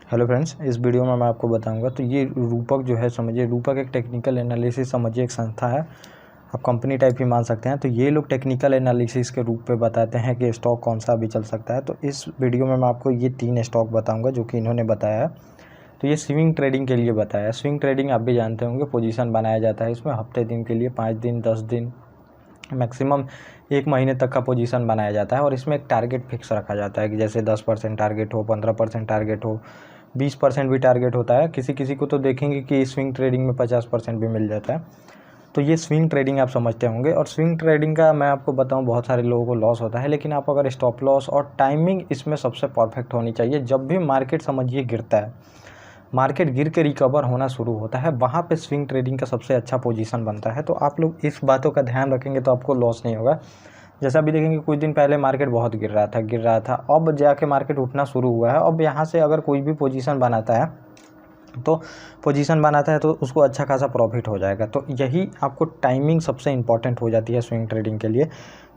Hello friends, इस video में मैं आपको बताऊंगा। तो ये रूपक जो है, समझिए रूपक एक टेक्निकल एनालिसिस, समझिए एक संस्था है, आप कंपनी टाइप ही मान सकते हैं। तो ये लोग टेक्निकल एनालिसिस के रूप पे बताते हैं कि स्टॉक कौन सा अभी चल सकता है। तो इस वीडियो में मैं आपको ये 3 स्टॉक बताऊंगा जो कि इन्होंने बताया है। तो ये स्विंग ट्रेडिंग के लिए बताया है। स्विंग ट्रेडिंग आप भी जानते होंगे, पोजीशन बनाया जाता है इसमें हफ्ते दिन के लिए, 5 दिन 10 दिन मैक्सिमम 1 महीने तक का पोजीशन बनाया जाता है। और इसमें एक टारगेट फिक्स रखा जाता है कि जैसे 10% टारगेट हो, 15% टारगेट हो, 20% भी टारगेट होता है। किसी किसी को तो देखेंगे कि स्विंग ट्रेडिंग में 50% भी मिल जाता है। तो ये स्विंग ट्रेडिंग आप समझते होंगे। और स्विंग ट्रेडिंग का मैं आपको बताऊं, बहुत सारे लोगों को लॉस होता है, लेकिन आप अगर स्टॉप लॉस और टाइमिंग इसमें सबसे परफेक्ट होनी चाहिए। जब भी मार्केट समझिए गिरता है, मार्केट गिर के रिकवर होना शुरू होता है, वहाँ पे स्विंग ट्रेडिंग का सबसे अच्छा पोजीशन बनता है। तो आप लोग इस बातों का ध्यान रखेंगे तो आपको लॉस नहीं होगा। जैसा भी देखेंगे, कुछ दिन पहले मार्केट बहुत गिर रहा था, अब जाके मार्केट उठना शुरू हुआ है। अब यहाँ से अगर कोई भी पोजीशन बनाता है तो उसको अच्छा खासा प्रॉफिट हो जाएगा। तो यही आपको टाइमिंग सबसे इम्पॉर्टेंट हो जाती है स्विंग ट्रेडिंग के लिए।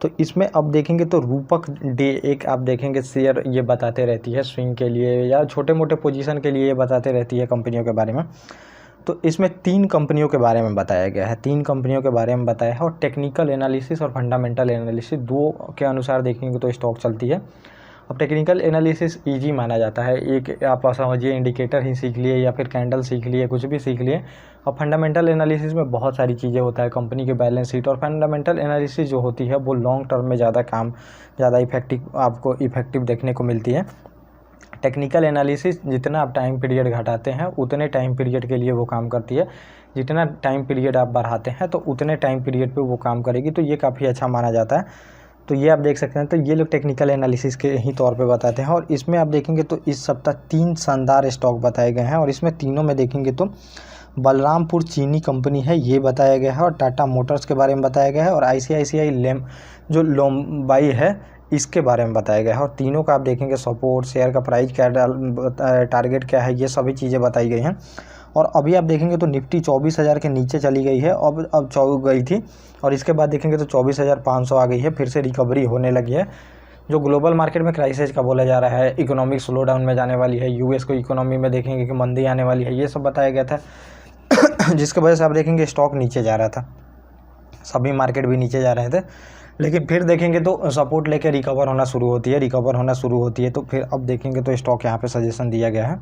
तो इसमें अब देखेंगे तो रूपक डे एक आप देखेंगे शेयर ये बताते रहती है स्विंग के लिए या छोटे मोटे पोजीशन के लिए, ये बताते रहती है कंपनियों के बारे में। तो इसमें 3 कंपनियों के बारे में बताया गया है, 3 कंपनियों के बारे में बताया है। और टेक्निकल एनालिसिस और फंडामेंटल एनालिसिस दो के अनुसार देखेंगे तो स्टॉक चलती है। अब टेक्निकल एनालिसिस इजी माना जाता है, एक आप समझिए इंडिकेटर ही सीख लिए या फिर कैंडल सीख लिए, कुछ भी सीख लिए। और फंडामेंटल एनालिसिस में बहुत सारी चीज़ें होता है, कंपनी के बैलेंस शीट। और फंडामेंटल एनालिसिस जो होती है वो लॉन्ग टर्म में ज़्यादा आपको इफेक्टिव देखने को मिलती है। टेक्निकल एनालिसिस जितना आप टाइम पीरियड घटाते हैं उतने टाइम पीरियड के लिए वो काम करती है, जितना टाइम पीरियड आप बढ़ाते हैं तो उतने टाइम पीरियड पे वो काम करेगी। तो ये काफ़ी अच्छा माना जाता है। तो ये आप देख सकते हैं। तो ये लोग टेक्निकल एनालिसिस के ही तौर पे बताते हैं। और इसमें आप देखेंगे तो इस सप्ताह 3 शानदार स्टॉक बताए गए हैं। और इसमें तीनों में देखेंगे तो बलरामपुर चीनी कंपनी है, ये बताया गया है। और टाटा मोटर्स के बारे में बताया गया है। और ICICI जो लोम्बाई है, इसके बारे में बताया गया है। और तीनों का आप देखेंगे सपोर्ट, शेयर का प्राइस क्या, टारगेट क्या है, ये सभी चीज़ें बताई गई हैं। और अभी आप देखेंगे तो निफ्टी 24,000 के नीचे चली गई है, अब गई थी। और इसके बाद देखेंगे तो 24,500 आ गई है, फिर से रिकवरी होने लगी है। जो ग्लोबल मार्केट में क्राइसिस का बोला जा रहा है, इकोनॉमिक स्लो डाउन में जाने वाली है, US को इकोनॉमी में देखेंगे कि मंदी आने वाली है, ये सब बताया गया था। जिसकी वजह से आप देखेंगे स्टॉक नीचे जा रहा था, सभी मार्केट भी नीचे जा रहे थे। लेकिन फिर देखेंगे तो सपोर्ट लेकर रिकवर होना शुरू होती है। तो फिर अब देखेंगे तो स्टॉक यहाँ पे सजेशन दिया गया है।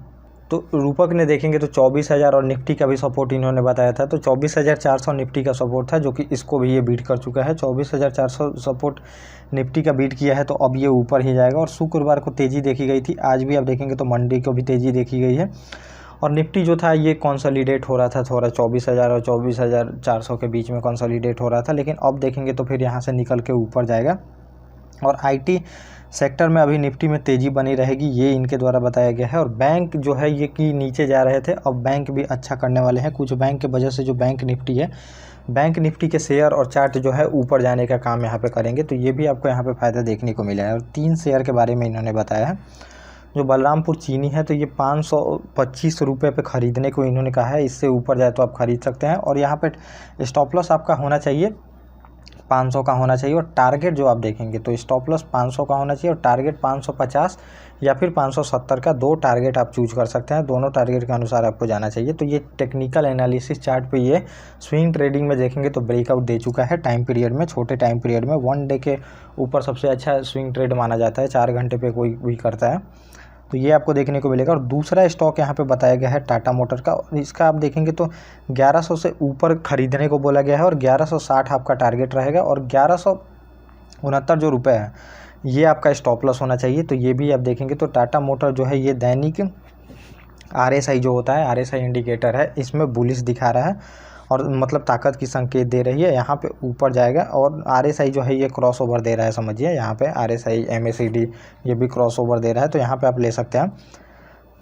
तो रूपक ने देखेंगे तो 24,000 और निफ्टी का भी सपोर्ट इन्होंने बताया था। तो 24,400 निफ्टी का सपोर्ट था, जो कि इसको भी ये बीट कर चुका है। 24,400 सपोर्ट निफ्टी का बीट किया है, तो अब ये ऊपर ही जाएगा। और शुक्रवार को तेज़ी देखी गई थी, आज भी आप देखेंगे तो मंडे को भी तेज़ी देखी गई है। और निफ्टी जो था ये कंसोलिडेट हो रहा था, थोड़ा 24,000 और 24,400 के बीच में कंसोलिडेट हो रहा था। लेकिन अब देखेंगे तो फिर यहाँ से निकल के ऊपर जाएगा। और IT सेक्टर में अभी निफ्टी में तेज़ी बनी रहेगी, ये इनके द्वारा बताया गया है। और बैंक जो है ये कि नीचे जा रहे थे, अब बैंक भी अच्छा करने वाले हैं। कुछ बैंक के वजह से जो बैंक निफ्टी है, बैंक निफ्टी के शेयर और चार्ट जो है ऊपर जाने का काम यहाँ पे करेंगे। तो ये भी आपको यहाँ पे फ़ायदा देखने को मिला है। और 3 शेयर के बारे में इन्होंने बताया है। जो बलरामपुर चीनी है, तो ये 525 रुपये पे ख़रीदने को इन्होंने कहा है। इससे ऊपर जाए तो आप ख़रीद सकते हैं। और यहाँ पे स्टॉप लॉस आपका होना चाहिए 500 का होना चाहिए। और टारगेट जो आप देखेंगे तो स्टॉप लॉस 500 का होना चाहिए और टारगेट 550 या फिर 570 का, 2 टारगेट आप चूज कर सकते हैं। दोनों टारगेट के अनुसार आपको जाना चाहिए। तो ये टेक्निकल एनालिसिस चार्ट पे ये स्विंग ट्रेडिंग में देखेंगे तो ब्रेकआउट दे चुका है टाइम पीरियड में, छोटे टाइम पीरियड में। 1 डे के ऊपर सबसे अच्छा स्विंग ट्रेड माना जाता है, 4 घंटे पर कोई भी करता है। तो ये आपको देखने को मिलेगा। और दूसरा स्टॉक यहाँ पे बताया गया है टाटा मोटर का। और इसका आप देखेंगे तो 1100 से ऊपर खरीदने को बोला गया है। और 1160 आपका टारगेट रहेगा। और 1169 जो रुपये है, ये आपका स्टॉप लॉस होना चाहिए। तो ये भी आप देखेंगे तो टाटा मोटर जो है ये दैनिक RSI जो होता है, RSI इंडिकेटर है, इसमें बुलिश दिखा रहा है। और मतलब ताकत की संकेत दे रही है, यहाँ पे ऊपर जाएगा। और RSI जो है ये क्रॉस ओवर दे रहा है, समझिए यहाँ पे RSI MACD ये भी क्रॉस ओवर दे रहा है। तो यहाँ पे आप ले सकते हैं।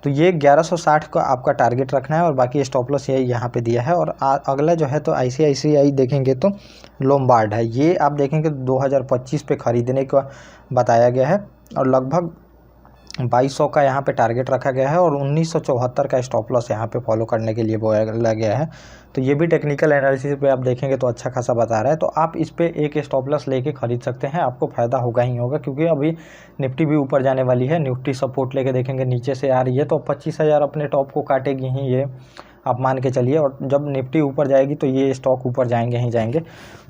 तो ये 1160 का आपका टारगेट रखना है। और बाकी स्टॉप लॉस ये यहाँ पे दिया है। और अगला जो है तो ICICI देखेंगे तो लोम्बार्ड है, ये आप देखेंगे 2025 पे ख़रीदने का बताया गया है। और लगभग 2200 का यहाँ पे टारगेट रखा गया है और 1974 का स्टॉप लॉस यहाँ पे फॉलो करने के लिए बोला गया है। तो ये भी टेक्निकल एनालिसिस पे आप देखेंगे तो अच्छा खासा बता रहा है। तो आप इस पे एक स्टॉप लॉस लेके खरीद सकते हैं, आपको फ़ायदा होगा ही होगा, क्योंकि अभी निफ्टी भी ऊपर जाने वाली है। निफ्टी सपोर्ट लेके देखेंगे नीचे से आ रही है, तो 25,000 अपने टॉप को काटेगी ही ये, आप मान के चलिए। और जब निफ्टी ऊपर जाएगी तो ये स्टॉक ऊपर जाएंगे ही जाएंगे।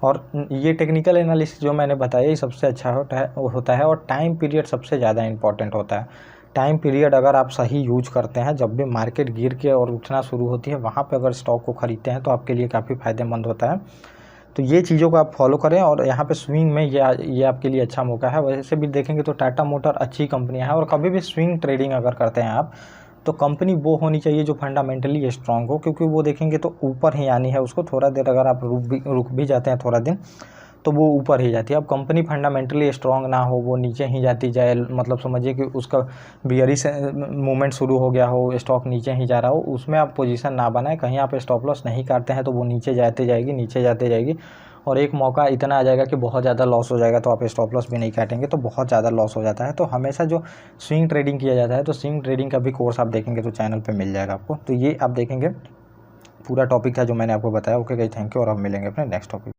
और ये टेक्निकल एनालिसिस जो मैंने बताया ये सबसे अच्छा होता है। और टाइम पीरियड सबसे ज़्यादा इंपॉर्टेंट होता है। टाइम पीरियड अगर आप सही यूज करते हैं, जब भी मार्केट गिर के और उठना शुरू होती है वहाँ पे अगर स्टॉक को ख़रीदते हैं तो आपके लिए काफ़ी फ़ायदेमंद होता है। तो ये चीज़ों को आप फॉलो करें और यहाँ पे स्विंग में ये आपके लिए अच्छा मौका है। वैसे भी देखेंगे तो टाटा मोटर अच्छी कंपनियाँ हैं, और कभी भी स्विंग ट्रेडिंग अगर करते हैं आप तो कंपनी वो होनी चाहिए जो फंडामेंटली स्ट्रांग हो, क्योंकि वो देखेंगे तो ऊपर ही आनी है उसको। थोड़ा देर अगर आप रुक भी जाते हैं थोड़ा दिन तो वो ऊपर ही जाती है। अब कंपनी फंडामेंटली स्ट्रांग ना हो, वो नीचे ही जाती जाए, मतलब समझिए कि उसका बियरी से मूवमेंट शुरू हो गया हो, स्टॉक नीचे ही जा रहा हो, उसमें आप पोजीशन ना बनाएं। कहीं आप स्टॉप लॉस नहीं काटते हैं तो वो नीचे जाते जाएगी, नीचे जाते जाएगी, और एक मौका इतना आ जाएगा कि बहुत ज़्यादा लॉस हो जाएगा, तो आप स्टॉप लॉस भी नहीं काटेंगे तो बहुत ज़्यादा लॉस हो जाता है। तो हमेशा जो स्विंग ट्रेडिंग किया जाता है, तो स्विंग ट्रेडिंग का भी कोर्स आप देखेंगे तो चैनल पे मिल जाएगा आपको। तो ये आप देखेंगे पूरा टॉपिक था जो मैंने आपको बताया। ओके गाइस, थैंक यू, और अब मिलेंगे अपने नेक्स्ट टॉपिक।